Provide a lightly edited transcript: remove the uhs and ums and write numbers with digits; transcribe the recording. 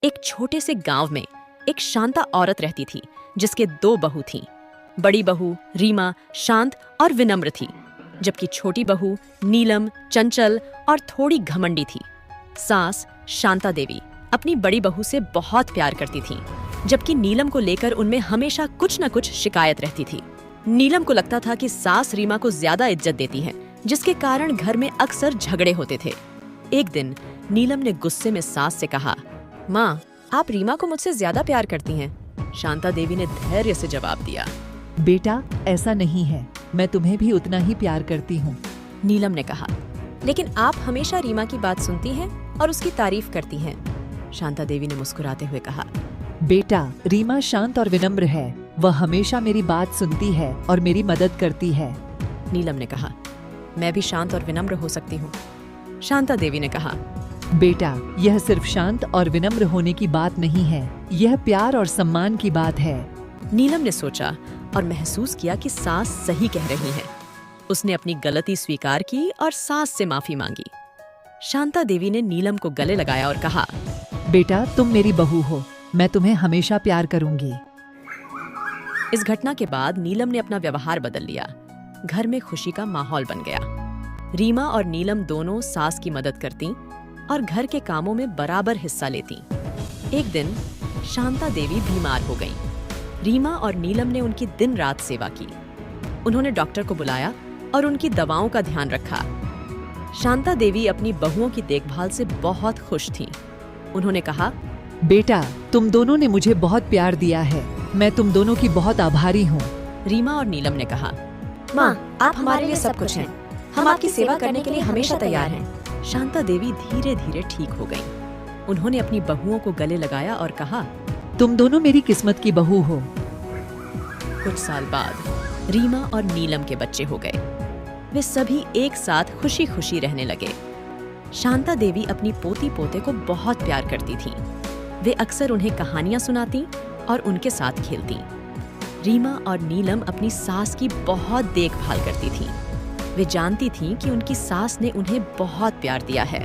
एक छोटे से गांव में एक शांता औरत रहती थी जिसके दो बहू थीं। बड़ी बहू रीमा शांत और विनम्र थी, जबकि छोटी बहू नीलम चंचल और थोड़ी घमंडी थी। सास शांता देवी अपनी बड़ी बहू से बहुत प्यार करती थीं, जबकि नीलम को लेकर उनमें हमेशा कुछ न कुछ शिकायत रहती थी। नीलम को लगता था कि सास रीमा को ज्यादा इज्जत देती है, जिसके कारण घर में अक्सर झगड़े होते थे। एक दिन नीलम ने गुस्से में सास से कहा, माँ, आप रीमा को मुझसे ज्यादा प्यार करती हैं। शांता देवी ने धैर्य से जवाब दिया, बेटा, ऐसा नहीं है, मैं तुम्हें भी उतना ही प्यार करती हूँ। नीलम ने कहा, लेकिन आप हमेशा रीमा की बात सुनती हैं और उसकी तारीफ करती हैं। शांता देवी ने मुस्कुराते हुए कहा, बेटा, रीमा शांत और विनम्र है। वह हमेशा मेरी बात सुनती है और मेरी मदद करती है। नीलम ने कहा, मैं भी शांत और विनम्र हो सकती हूँ। शांता देवी ने कहा, बेटा, यह सिर्फ शांत और विनम्र होने की बात नहीं है, यह प्यार और सम्मान की बात है। नीलम ने सोचा और महसूस किया कि सास सही कह रही है। उसने अपनी गलती स्वीकार की और सास से माफी मांगी। शांता देवी ने नीलम को गले लगाया और कहा, बेटा, तुम मेरी बहू हो, मैं तुम्हें हमेशा प्यार करूंगी। इस घटना के बाद नीलम ने अपना व्यवहार बदल लिया। घर में खुशी का माहौल बन गया। रीमा और नीलम दोनों सास की मदद करती और घर के कामों में बराबर हिस्सा लेती। एक दिन शांता देवी बीमार हो गईं। रीमा और नीलम ने उनकी दिन रात सेवा की। उन्होंने डॉक्टर को बुलाया और उनकी दवाओं का ध्यान रखा। शांता देवी अपनी बहुओं की देखभाल से बहुत खुश थीं। उन्होंने कहा, बेटा, तुम दोनों ने मुझे बहुत प्यार दिया है, मैं तुम दोनों की बहुत आभारी हूँ। रीमा और नीलम ने कहा, माँ, आप हमारे लिए सब कुछ हैं। हम आपकी सेवा करने के लिए हमेशा तैयार हैं। शांता देवी धीरे धीरे ठीक हो गईं। उन्होंने अपनी बहुओं को गले लगाया और कहा, तुम दोनों मेरी किस्मत की बहू हो। कुछ साल बाद रीमा और नीलम के बच्चे हो गए। वे सभी एक साथ खुशी खुशी रहने लगे। शांता देवी अपनी पोती पोते को बहुत प्यार करती थीं। वे अक्सर उन्हें कहानियां सुनाती और उनके साथ खेलती। रीमा और नीलम अपनी सास की बहुत देखभाल करती थीं। वे जानती थीं कि उनकी सास ने उन्हें बहुत प्यार दिया है